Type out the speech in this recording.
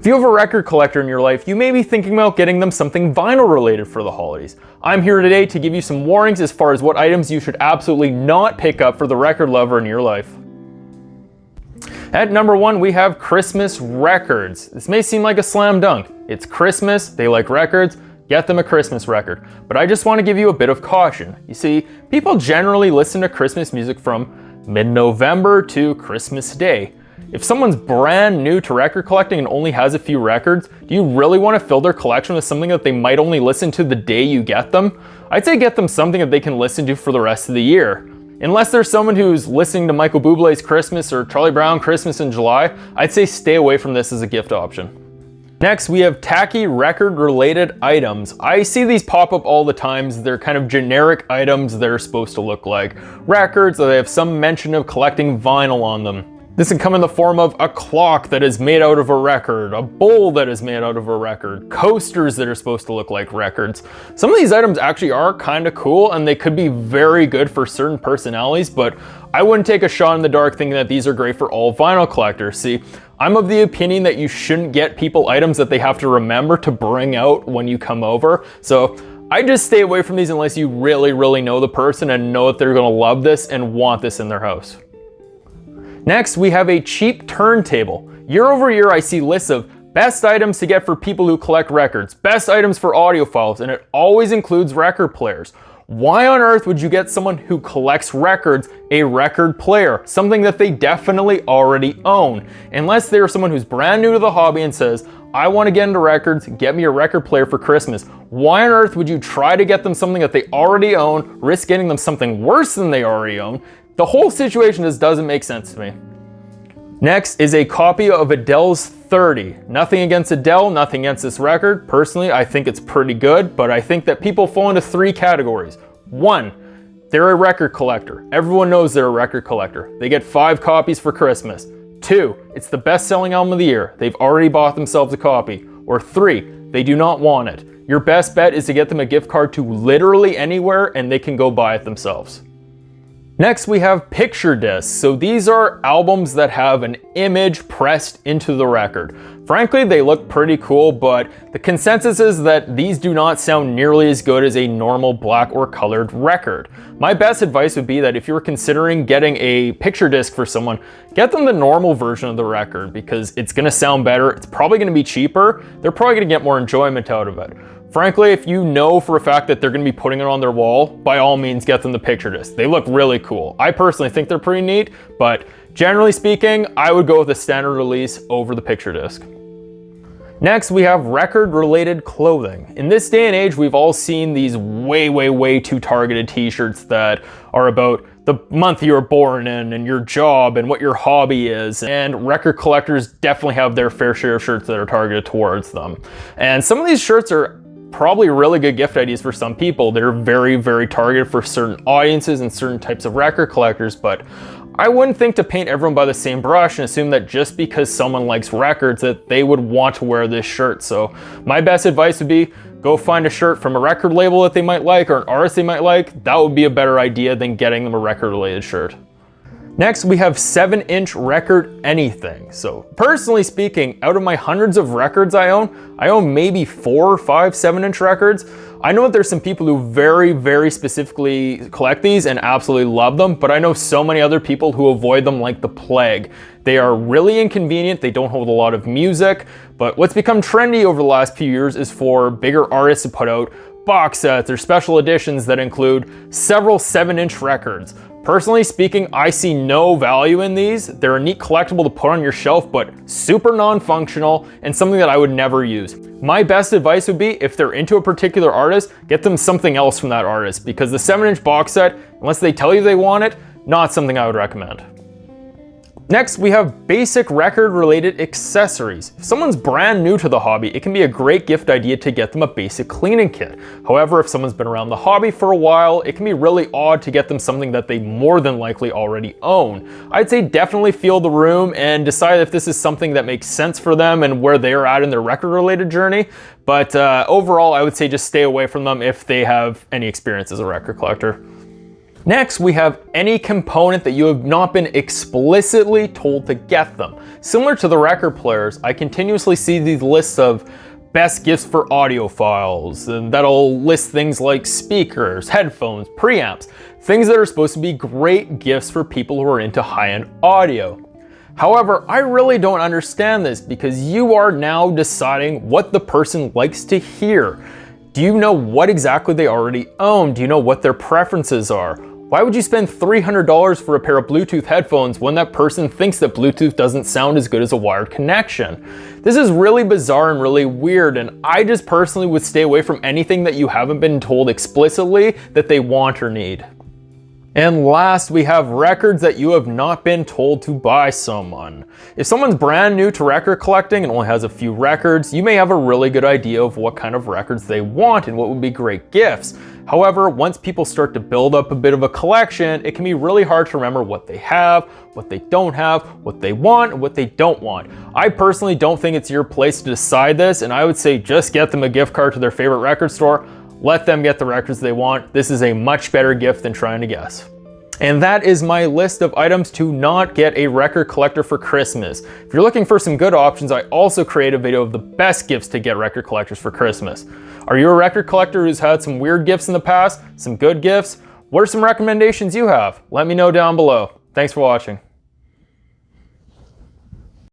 you have a record collector in your life, you may be thinking about getting them something vinyl related for the holidays. I'm here today to give you some warnings as far as what items you should absolutely not pick up for the record lover in your life. At number 1, we have Christmas records. This may seem like a slam dunk. It's Christmas, they like records, get them a Christmas record. But I just want to give you a bit of caution. You see, people generally listen to Christmas music from mid-November to Christmas Day. If someone's brand new to record collecting and only has a few records, do you really want to fill their collection with something that they might only listen to the day you get them? I'd say get them something that they can listen to for the rest of the year. Unless there's someone who's listening to Michael Bublé's Christmas or Charlie Brown Christmas in July, I'd say stay away from this as a gift option. Next, we have tacky record related items. I see these pop up all the times. They're kind of generic items that are supposed to look like records, or they have some mention of collecting vinyl on them. This can come in the form of a clock that is made out of a record, a bowl that is made out of a record, coasters that are supposed to look like records. Some of these items actually are kind of cool and they could be very good for certain personalities, but I wouldn't take a shot in the dark thinking that these are great for all vinyl collectors. See, I'm of the opinion that you shouldn't get people items that they have to remember to bring out when you come over. So I just stay away from these unless you really know the person and know that they're gonna love this and want this in their house. Next, we have a cheap turntable. Year over year, I see lists of best items to get for people who collect records, best items for audiophiles, and it always includes record players. Why on earth would you get someone who collects records a record player, something that they definitely already own? Unless they're someone who's brand new to the hobby and says, I want to get into records, get me a record player for Christmas. Why on earth would you try to get them something that they already own, risk getting them something worse than they already own? The whole situation just doesn't make sense to me. Next is a copy of Adele's 30. Nothing against Adele, nothing against this record. Personally, I think it's pretty good, but I think that people fall into 3 categories. 1, they're a record collector. Everyone knows they're a record collector. They get 5 copies for Christmas. 2, it's the best-selling album of the year. They've already bought themselves a copy. Or 3, they do not want it. Your best bet is to get them a gift card to literally anywhere and they can go buy it themselves. Next, we have picture discs. So these are albums that have an image pressed into the record. Frankly, they look pretty cool, but the consensus is that these do not sound nearly as good as a normal black or colored record. My best advice would be that if you're considering getting a picture disc for someone, get them the normal version of the record because it's gonna sound better, it's probably gonna be cheaper, they're probably gonna get more enjoyment out of it. Frankly, if you know for a fact that they're gonna be putting it on their wall, by all means get them the picture disc. They look really cool. I personally think they're pretty neat, but generally speaking, I would go with a standard release over the picture disc. Next, we have record-related clothing. In this day and age, we've all seen these way too targeted t-shirts that are about the month you were born in and your job and what your hobby is. And record collectors definitely have their fair share of shirts that are targeted towards them. And some of these shirts are probably really good gift ideas for some people. They're very targeted for certain audiences and certain types of record collectors, but I wouldn't think to paint everyone by the same brush and assume that just because someone likes records that they would want to wear this shirt. So my best advice would be go find a shirt from a record label that they might like or an artist they might like. That would be a better idea than getting them a record related shirt. Next, we have 7-inch record anything. So personally speaking, out of my hundreds of records I own maybe 4 or 5 7-inch records. I know that there's some people who very specifically collect these and absolutely love them, but I know so many other people who avoid them like the plague. They are really inconvenient, they don't hold a lot of music, but what's become trendy over the last few years is for bigger artists to put out box sets or special editions that include several 7-inch records. Personally speaking, I see no value in these. They're a neat collectible to put on your shelf, but super non-functional and something that I would never use. My best advice would be, if they're into a particular artist, get them something else from that artist, because the 7-inch box set, unless they tell you they want it, not something I would recommend. Next, we have basic record-related accessories. If someone's brand new to the hobby, it can be a great gift idea to get them a basic cleaning kit. However, if someone's been around the hobby for a while, it can be really odd to get them something that they more than likely already own. I'd say definitely feel the room and decide if this is something that makes sense for them and where they're at in their record-related journey. But overall, I would say just stay away from them if they have any experience as a record collector. Next, we have any component that you have not been explicitly told to get them. Similar to the record players, I continuously see these lists of best gifts for audiophiles, and that'll list things like speakers, headphones, preamps, things that are supposed to be great gifts for people who are into high-end audio. However, I really don't understand this because you are now deciding what the person likes to hear. Do you know what exactly they already own? Do you know what their preferences are? Why would you spend $300 for a pair of Bluetooth headphones when that person thinks that Bluetooth doesn't sound as good as a wired connection? This is really bizarre and really weird, and I just personally would stay away from anything that you haven't been told explicitly that they want or need. And last, we have records that you have not been told to buy someone. If someone's brand new to record collecting and only has a few records, you may have a really good idea of what kind of records they want and what would be great gifts. However, once people start to build up a bit of a collection, it can be really hard to remember what they have, what they don't have, what they want, and what they don't want. I personally don't think it's your place to decide this, and I would say just get them a gift card to their favorite record store. Let them get the records they want. This is a much better gift than trying to guess. And that is my list of items to not get a record collector for Christmas. If you're looking for some good options, I also create a video of the best gifts to get record collectors for Christmas. Are you a record collector who's had some weird gifts in the past, some good gifts? What are some recommendations you have? Let me know down below. Thanks for watching.